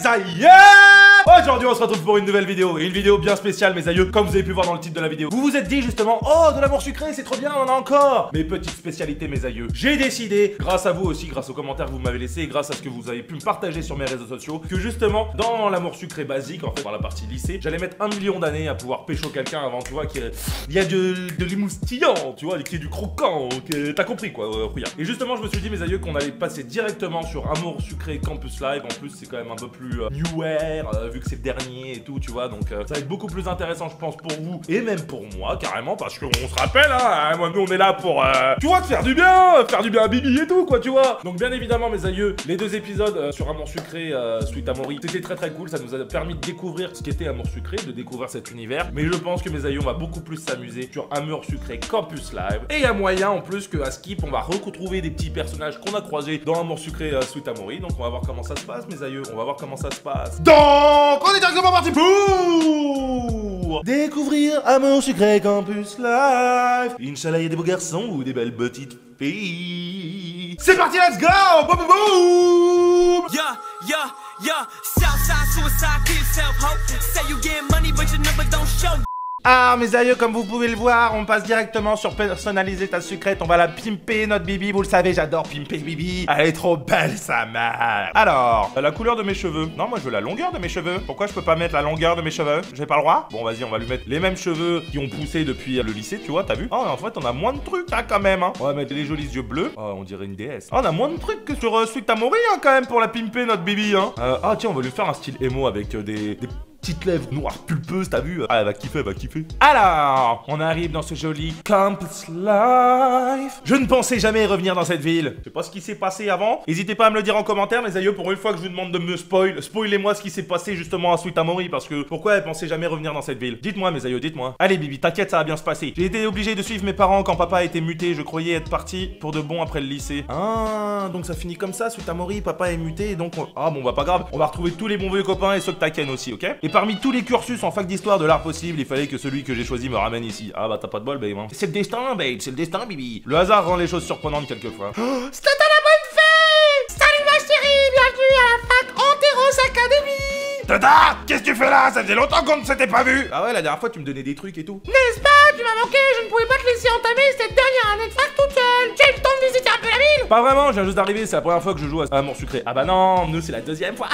aïeux! Aujourd'hui on se retrouve pour une nouvelle vidéo, et une vidéo bien spéciale mes aïeux, comme vous avez pu voir dans le titre de la vidéo. Vous vous êtes dit justement, oh de l'amour sucré c'est trop bien, on en a encore. Mes petites spécialités mes aïeux, j'ai décidé, grâce à vous aussi, grâce aux commentaires que vous m'avez laissés, et grâce à ce que vous avez pu me partager sur mes réseaux sociaux, que justement dans l'amour sucré basique, en fait dans la partie lycée, j'allais mettre 1 million d'années à pouvoir pécho quelqu'un avant, tu vois, qu'il y a de l'émoustillant, tu vois, qu'il y a du croquant, t'as compris quoi, regarde. Et justement je me suis dit mes aïeux qu'on allait passer directement sur Amour Sucré Campus Live, en plus c'est quand même un peu plus new air, vu que c'est le dernier et tout, tu vois, donc ça va être beaucoup plus intéressant je pense pour vous, et même pour moi carrément, parce qu'on se rappelle, hein, moi nous on est là pour, tu vois, faire du bien à Bibi et tout quoi, tu vois. Donc bien évidemment mes aïeux, les 2 épisodes sur Amour Sucré, Sweet Amaury, c'était très cool, ça nous a permis de découvrir ce qu'était Amour Sucré, de découvrir cet univers, mais je pense que mes aïeux on va beaucoup plus s'amuser sur Amour Sucré Campus Live, et il y a moyen en plus qu'à Skip on va retrouver des petits personnages qu'on a croisés dans Amour Sucré Sweet Amaury, donc on va voir comment ça se passe mes aïeux, on va voir comment ça se passe. Donc on est directement parti pour découvrir Amour Sucré Campus Live. Inch'Allah il y a des beaux garçons ou des belles petites filles. C'est parti, let's go. Boum boum boum. Southside suicide, kill self-hope. Say you get money but your number don't show. Ah mes aïeux, comme vous pouvez le voir, on passe directement sur personnaliser ta sucrète. On va la pimper notre Bibi, vous le savez, j'adore pimper Bibi. Elle est trop belle sa mère. Alors, la couleur de mes cheveux. Non, moi je veux la longueur de mes cheveux. Pourquoi je peux pas mettre la longueur de mes cheveux? J'ai pas le droit? Bon vas-y, on va lui mettre les mêmes cheveux qui ont poussé depuis le lycée, tu vois, t'as vu? Oh en fait on a moins de trucs hein, quand même hein. On va mettre les jolis yeux bleus. Oh on dirait une déesse. Oh, on a moins de trucs que sur Sweet Amaury hein, quand même pour la pimper notre Bibi hein. Ah tiens, on va lui faire un style émo avec des petites lèvres noires pulpeuses, t'as vu? Ah, elle va kiffer, elle va kiffer. Alors, on arrive dans ce joli Campus Life. Je ne pensais jamais revenir dans cette ville. Je sais pas ce qui s'est passé avant. N'hésitez pas à me le dire en commentaire, mes aïeux, pour une fois que je vous demande de me spoilez-moi ce qui s'est passé justement à Sweet Amaury, parce que pourquoi elle pensait jamais revenir dans cette ville? Dites-moi, mes aïeux, dites-moi. Allez, Bibi, t'inquiète, ça va bien se passer. J'ai été obligé de suivre mes parents quand papa a été muté. Je croyais être parti pour de bon après le lycée. Ah, donc ça finit comme ça, Sweet Amaury, papa est muté, et donc ah bon, bah pas grave. On va retrouver tous les bons vieux copains et ceux que t'as ken aussi, ok? Et parmi tous les cursus en fac d'histoire de l'art possible, il fallait que celui que j'ai choisi me ramène ici. Ah bah t'as pas de bol, babe. Hein. C'est le destin, babe. C'est le destin, Bibi. Le hasard rend les choses surprenantes quelquefois. Oh, c'est à la bonne fée. Salut ma chérie, bienvenue à la fac Anteros Academy. Tata, qu'est-ce que tu fais là? Ça faisait longtemps qu'on ne s'était pas vu. Ah ouais, la dernière fois tu me donnais des trucs et tout. N'est-ce pas? Tu m'as manqué, je ne pouvais pas te laisser entamer cette dernière année de fac toute seule. J'ai eu le temps de visiter un peu la ville. Pas vraiment, je viens juste d'arriver, c'est la première fois que je joue à Amour Sucré. Ah bah non, nous c'est la 2e fois.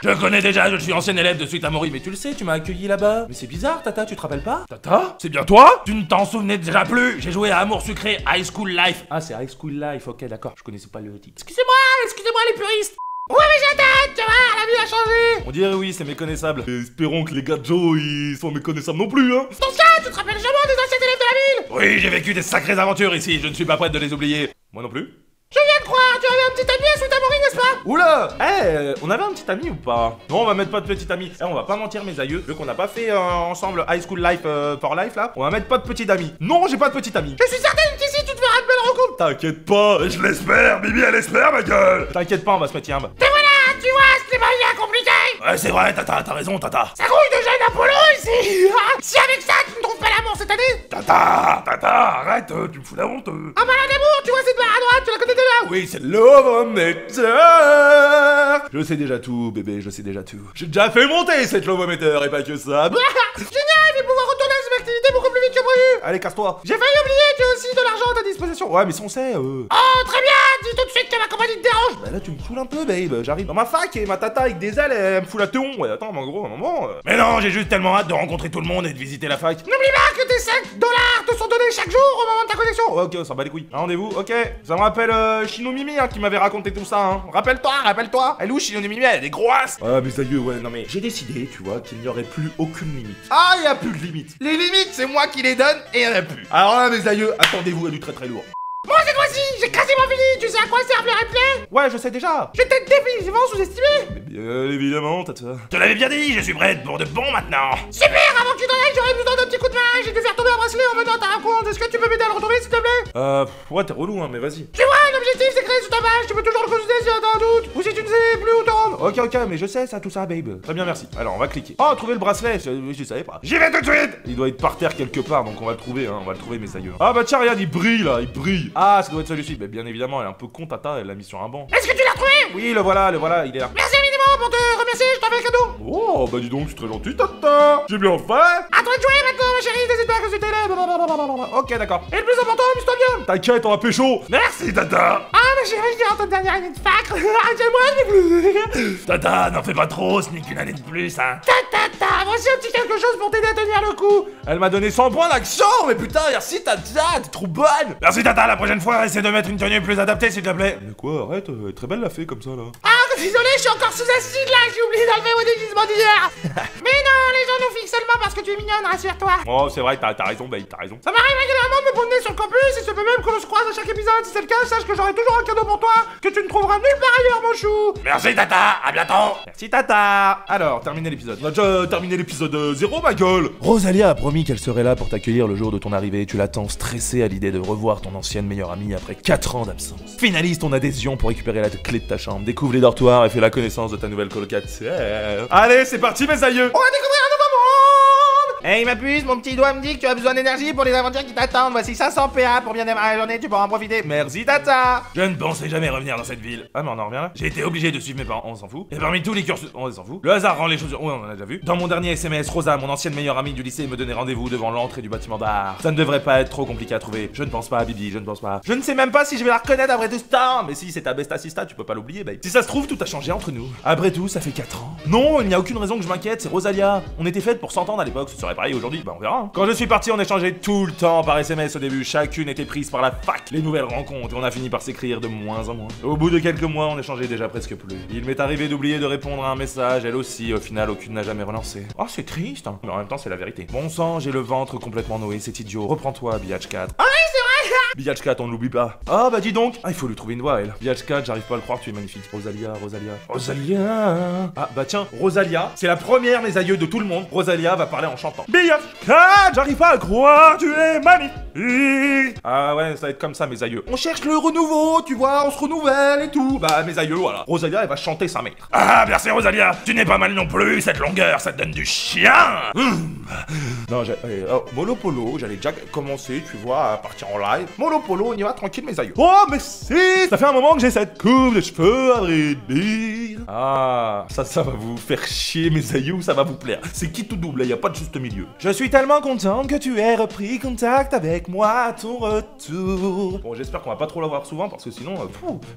Je connais déjà, je suis ancien élève de Sweet Amaury, mais tu le sais, tu m'as accueilli là-bas. Mais c'est bizarre, Tata, tu te rappelles pas? Tata? C'est bien toi? Tu ne t'en souvenais déjà plus? J'ai joué à Amour Sucré High School Life. Ah, c'est High School Life, ok, d'accord, je connaissais pas le titre. Excusez-moi les puristes. Ouais mais j'attends, tu vois, la vie a changé. On dirait oui, c'est méconnaissable. Et espérons que les gars de Joe, ils sont méconnaissables non plus, hein. Attention, tu te rappelles jamais des anciens élèves de la ville? Oui, j'ai vécu des sacrées aventures ici, je ne suis pas prête de les oublier. Moi non plus. Je viens de croire, tu avais un petit ami à Sweet Amaury, n'est-ce pas? Oula! On avait un petit ami ou pas? Non, on va mettre pas de petit ami. On va pas mentir, mes aïeux, vu qu'on n'a pas fait ensemble High School Life for Life, là, on va mettre pas de petit ami. Non, j'ai pas de petit ami. Je suis certaine qu'ici, tu te feras une belle rencontre. T'inquiète pas, je l'espère, Bibi, elle espère, ma gueule. T'inquiète pas, on va se mettre yambe. Te voilà, tu vois, c'est pas bien compliqué. Ouais, c'est vrai, Tata, t'as raison, Tata. Ça grouille de jeune Apollo ici. Si avec ça, tu ne trouves pas l'amour cette année? Tata, arrête, tu me fous la honte. Ah bah là, d'amour, tu vois cette barre à droite, tu la connais déjà? Oui, c'est l'ovometer. Je sais déjà tout, bébé, je sais déjà tout. J'ai déjà fait monter cette lovometer et pas que ça. Génial, je vais pouvoir retourner à cette activité beaucoup plus vite que prévu. Allez, casse-toi. J'ai failli oublier, tu as aussi de l'argent à ta disposition. Ouais, mais on sait, Oh, très bien, dis tout de suite que ma compagnie te dérange. Bah là, tu me saoules un peu, babe. J'arrive dans ma fac et ma tata avec des ailes, elle me fout la théon. Ouais, attends, mais en gros, un moment. Mais non, j'ai juste tellement hâte de rencontrer tout le monde et de visiter la fac. N'oublie pas que tes 5 dollars te sont donnés chaque jour au moment de ta connexion. Ouais, ok, ça bat les couilles. Un rendez-vous, ok. Ça me rappelle Chino Mimi hein, qui m'avait raconté tout ça, hein. Rappelle-toi. Elle est où Chino Mimi? Elle est des grosses. Ouais, mais aïeux, ouais, non mais j'ai décidé, tu vois, qu'il n'y aurait plus aucune limite. Ah, il y a plus de limite. Les limites, c'est moi qui les donne et il y en a plus. Alors là, mes aïeux, attendez-vous à du très très lourd. Moi cette fois-ci, j'ai quasiment fini. Tu sais à quoi servent les replays? Ouais, je sais déjà. J'ai peut-être définitivement sous-estimé. Mais bien évidemment, Tata. Je te l'avais bien dit, je suis prête pour de bon maintenant. Super, avant que tu t'en ailles, j'aurais besoin d'un petit coup de main. J'ai dû faire tomber un bracelet en venant à ta rencontre. Est-ce que tu peux m'aider à le retrouver, s'il te plaît? Ouais, t'es relou, hein, mais vas-y. Tu vois, l'objectif c'est créer sous ta page. Tu peux toujours le consulter si t'as un doute. Ou si tu ne sais plus où t'en. Ok, mais je sais ça, tout ça, babe. Très bien, merci. Alors, on va cliquer. Oh, trouver le bracelet. Je savais pas. J'y vais tout de suite. Il doit être par terre quelque part, donc on va le trouver, hein. On va le trouver, mes aïeux. Ah bah tiens, regarde, il brille là, il brille. Ah, ça doit être celui-ci. Mais bien évidemment, elle est un peu con, Tata. Elle l'a mis sur un banc. Est-ce que tu l'as retrouvé? Oui, le voilà, il est là. Merci évidemment. pour te remercier, je t'en fais un cadeau. Oh, bah dis donc, c'est très gentil, Tata. J'ai bien fait. À toi de jouer maintenant, ma chérie, n'hésite pas que c'était là. Ok, d'accord. Et le plus important, amuse-toi bien. T'inquiète, on va pécho. Merci, Tata. Ah, ma chérie, je dirais ta dernière année de fac. Tiens-moi, je vais plus. Tata, n'en fais pas trop, ce n'est qu'une année de plus, hein. Voici un petit quelque chose pour t'aider à tenir le coup. Elle m'a donné 100 points d'action, mais putain, merci Tata, t'es trop bonne. Merci Tata, la prochaine fois, essaie de mettre une tenue plus adaptée, s'il te plaît. Mais quoi, arrête, elle est très belle la fée comme ça, là. Ah, désolé, je suis encore sous acide là, j'ai oublié d'enlever mon déguisement d'hier. Mais non, les gens nous fixent seulement parce que tu es mignonne, rassure-toi. Oh, c'est vrai, t'as raison, Babe, t'as raison. Ça m'arrive régulièrement de me promener sur le campus et se peut même que l'on se croise à chaque épisode. Si c'est le cas, sache que j'aurai toujours un cadeau pour toi que tu ne trouveras nulle part ailleurs, mon chou. Merci Tata, à bientôt. Merci Tata. Alors, terminé l'épisode. On a déjà terminé l'épisode 0, ma gueule. Rosalia a promis qu'elle serait là pour t'accueillir le jour de ton arrivée. Tu l'attends stressé à l'idée de revoir ton ancienne meilleure amie après 4 ans d'absence. Finalise ton adhésion pour récupérer la clé de ta chambre. Découvre les dortoirs et fais la connaissance de ta nouvelle colocataire. Allez, c'est parti mes aïeux. On va découvrir un nouveau monde. Hey ma puce, mon petit doigt me dit que tu as besoin d'énergie pour les aventures qui t'attendent. Voici 500 PA pour bien démarrer la journée, tu pourras en profiter. Merci Tata. Je ne pensais jamais revenir dans cette ville. Ah mais on en revient là. J'ai été obligé de suivre mes parents, on s'en fout. Et parmi tous les cursus, on s'en fout. Le hasard rend les choses... Ouais, on en a déjà vu. Dans mon dernier SMS, Rosa, mon ancienne meilleure amie du lycée, me donnait rendez-vous devant l'entrée du bâtiment d'art. Ça ne devrait pas être trop compliqué à trouver. Je ne pense pas, Bibi, je ne pense pas. Je ne sais même pas si je vais la reconnaître après tout ce temps. Mais si, c'est ta best assista, tu peux pas l'oublier, babe. Si ça se trouve, tout a changé entre nous. Après tout, ça fait 4 ans. Non, il n'y a aucune raison que je m'inquiète, c'est Rosalia. On était faites pour s'entendre à l'époque, ce serait pareil aujourd'hui, bah on verra. Hein. Quand je suis parti, on échangeait tout le temps par SMS au début. Chacune était prise par la fac, les nouvelles rencontres, et on a fini par s'écrire de moins en moins. Au bout de quelques mois, on échangeait déjà presque plus. Il m'est arrivé d'oublier de répondre à un message, elle aussi. Au final, aucune n'a jamais relancé. Oh, c'est triste, hein. Mais en même temps, c'est la vérité. Bon sang, j'ai le ventre complètement noué, c'est idiot. Reprends-toi, Biatch 4. Ah oui, c'est vrai. Biatch 4, on ne l'oublie pas. Ah bah dis donc. Ah, il faut lui trouver une voix, elle. Biatch 4, j'arrive pas à le croire, tu es magnifique. Rosalia. Ah bah tiens, Rosalia, c'est la première mes aïeux de tout le monde. Rosalia va parler en chantant. Biatch 4, j'arrive pas à le croire, tu es magnifique. Ah ouais, ça va être comme ça, mes aïeux. On cherche le renouveau, tu vois, on se renouvelle et tout. Bah mes aïeux, voilà. Rosalia, elle va chanter sa mère. Ah merci Rosalia, tu n'es pas mal non plus, cette longueur, ça te donne du chien. Non, Molopolo, j'allais déjà commencer, tu vois, à partir en live. Molopolo, on y va tranquille, mes aïeux. Oh, mais si, ça fait un moment que j'ai cette coupe de cheveux, à vrai dire. Ah, ça va vous faire chier, mes aïeux, ça va vous plaire. C'est qui tout double, il y a pas de juste milieu. Je suis tellement contente que tu aies repris contact avec moi à ton retour. Bon, j'espère qu'on va pas trop la voir souvent, parce que sinon,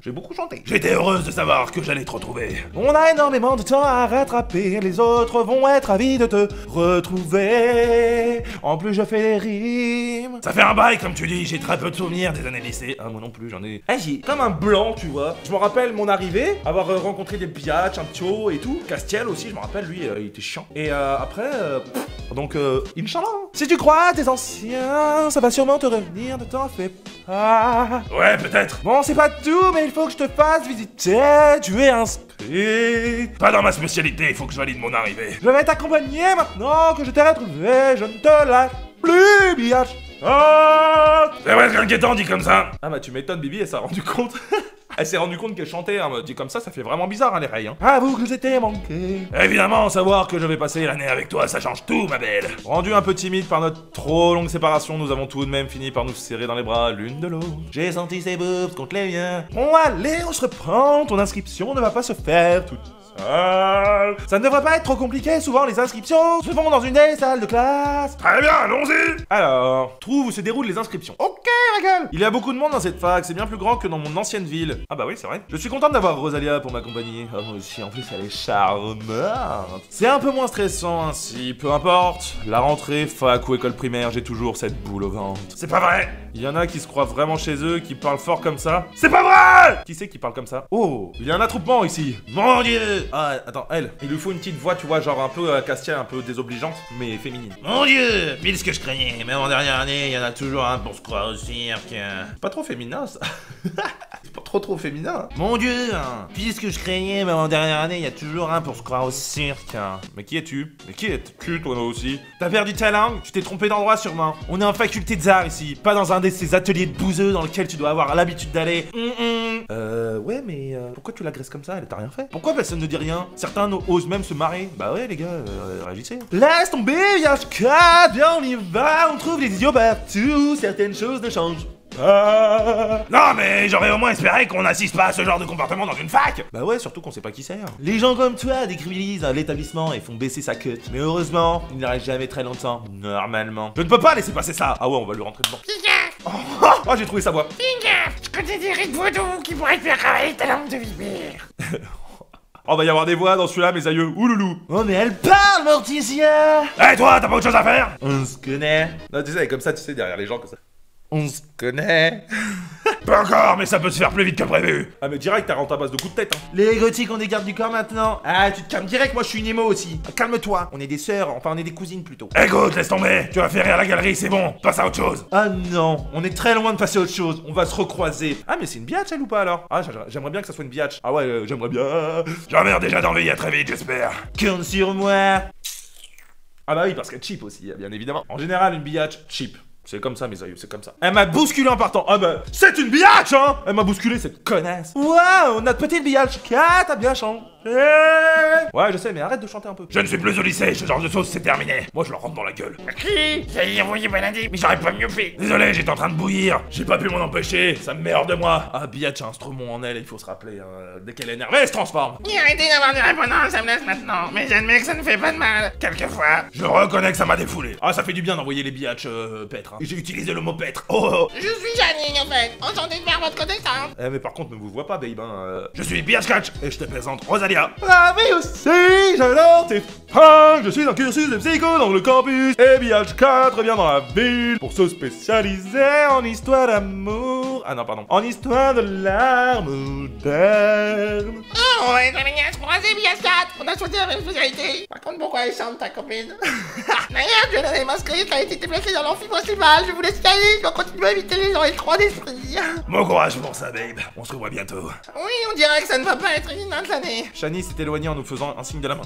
j'ai beaucoup chanté. J'étais heureuse de savoir que j'allais te retrouver. On a énormément de temps à rattraper, les autres vont être ravis de te retrouver. En plus, je fais des rimes. Ça fait un bail, comme tu dis, j'ai très peu de souvenirs des années lycée. Ah, moi non plus, j'en ai... j'ai comme un blanc, tu vois. Je me rappelle mon arrivée, avoir rencontré des biatchs, un tio et tout. Castiel aussi, je me rappelle, lui, il était chiant. Et après, donc, Inch'Allah. Si tu crois à tes anciens, ça va sûrement te revenir, ne t'en fais pas. Ouais, peut-être. Bon, c'est pas tout, mais il faut que je te fasse visiter. Tu es inscrit. Pas dans ma spécialité, il faut que je valide mon arrivée. Je vais t'accompagner maintenant que je t'ai retrouvé. Je ne te lâche plus, biatch. Ah, c'est presque inquiétant dit comme ça. Ah bah tu m'étonnes, Bibi, elle s'est rendue compte. Elle s'est rendue compte qu'elle chantait, hein, dit comme ça fait vraiment bizarre, hein, les rails. Hein. Avoue que j'étais manqué. Évidemment, savoir que je vais passer l'année avec toi, ça change tout, ma belle. Rendu un peu timide par notre trop longue séparation, nous avons tout de même fini par nous serrer dans les bras l'une de l'autre. J'ai senti ses boobs contre les miens. Bon, allez, on se reprend. Ton inscription ne va pas se faire toute seule. Ça ne devrait pas être trop compliqué, souvent les inscriptions se font dans une des salles de classe. Très bien, allons-y. Alors, trouve où se déroulent les inscriptions. Ok, ma gueule. Il y a beaucoup de monde dans cette fac, c'est bien plus grand que dans mon ancienne ville. Ah bah oui, c'est vrai. Je suis contente d'avoir Rosalia pour m'accompagner. Ah moi aussi, en plus elle est charmante. C'est un peu moins stressant ainsi, peu importe. La rentrée, fac ou école primaire, j'ai toujours cette boule au ventre. C'est pas vrai. Il y en a qui se croient vraiment chez eux, qui parlent fort comme ça. C'est pas vrai. Qui c'est qui parle comme ça? Oh, il y a un attroupement ici. Mon Dieu. Ah, attends, elle. Il lui faut une petite voix, tu vois, genre un peu Castiel, un peu désobligeante, mais féminine. Mon Dieu, pile ce que je craignais. Même en dernière année, il y en a toujours un pour se croire au cirque. Pas trop féminin, ça. C'est pas trop féminin. Mon Dieu, hein. Pile ce que je craignais, même en dernière année, il y a toujours un pour se croire au cirque. Mais qui es-tu? Mais qui es-tu, toi aussi? T'as perdu ta langue? Tu t'es trompé d'endroit, sûrement. On est en faculté des arts ici, pas dans un de ces ateliers de bouseux dans lesquels tu dois avoir l'habitude d'aller. Ouais, mais pourquoi tu l'agresses comme ça? Elle t'a rien fait. Pourquoi personne ne dit rien? Certains osent même se marrer. Bah ouais, les gars, réagissez. Laisse tomber, Yashka, viens, on y va, on trouve les idiots partout, certaines choses ne changent Non mais j'aurais au moins espéré qu'on n'assiste pas à ce genre de comportement dans une fac. Bah ouais, surtout qu'on sait pas qui c'est. Les gens comme toi décrivilisent l'établissement et font baisser sa cut. Mais heureusement, il n'arrête jamais très longtemps, normalement. Je ne peux pas laisser passer ça. Ah ouais, on va lui rentrer dedans. Oh, j'ai trouvé sa voix. Je connais des rites vaudou qui pourraient te faire travailler ta langue de vipère. Oh, va y avoir des voix dans celui-là, mes aïeux. Ouloulou. Oh, mais elle parle, Morticia. Eh toi, t'as pas autre chose à faire? On se connaît. Non, tu sais, comme ça, tu sais, derrière les gens, comme ça. On se connaît. Pas encore, mais ça peut se faire plus vite que prévu. Ah, mais direct, t'as rentré à base de coups de tête, hein. Les gothiques ont des gardes du corps maintenant. Ah, tu te calmes direct, moi je suis une émo aussi. Calme-toi, on est des sœurs, enfin on est des cousines plutôt. Écoute, laisse tomber. Tu vas faire rire à la galerie, c'est bon. Passe à autre chose. Ah non, on est très loin de passer à autre chose. On va se recroiser. Ah, mais c'est une biatch elle ou pas alors? Ah, j'aimerais bien que ça soit une biatch. Ah ouais, j'aimerais bien. J'en ai déjà d'envie, à très vite, j'espère. Compte sur moi. Ah bah oui, parce que cheap aussi, bien évidemment. En général, une biatch, cheap. C'est comme ça, mes aïeux, c'est comme ça. Elle m'a bousculé en partant. Ah bah, c'est une biatch, hein. Elle m'a bousculé, cette connasse. Waouh, notre petite biatch. Ah, t'as bien chanté. Ouais, je sais, mais arrête de chanter un peu. Je ne suis plus au lycée, ce genre de choses, c'est terminé. Moi, je leur rentre dans la gueule. Qui? J'ai envoyé Bonadi, mais j'aurais pas mieux fait. Désolé, j'étais en train de bouillir. J'ai pas pu m'en empêcher, ça me met hors de moi. Ah, biatch a un stromon en elle, il faut se rappeler. Dès qu'elle est énervée, elle se transforme. Arrêtez d'avoir des répondances, ça me laisse maintenant. Mais j'admets que ça ne fait pas de mal. Quelquefois. Je reconnais que ça m'a défoulé. Ah, ça fait du bien d'envoyer les biatch pêtre. Hein. J'ai utilisé le mot pêtre. Oh. Je suis Janine, en fait. Enchanté de faire votre connaissance. Mais par contre, ne vous vois pas, babe. Je suis biatch catch et je te présente Rosalia. Ah oui aussi, j'adore tes fringues. Je suis en cursus de psycho dans le campus. Et biatch 4 vient dans la ville pour se spécialiser en histoire d'amour. Ah non, pardon. En histoire de l'art moderne. Oh, ouais, la vignasse croisée, Bias 4. On a choisi la même spécialité. Par contre, pourquoi elle chante ta copine? D'ailleurs, je l'avais masqué qui a été déplacé dans l'amphi principal. Je vous laisse y aller, je dois continuer à éviter les gens étroits d'esprit. Bon courage pour ça, babe. On se revoit bientôt. Oui, on dirait que ça ne va pas être une autre année. Shani s'est éloignée en nous faisant un signe de la main.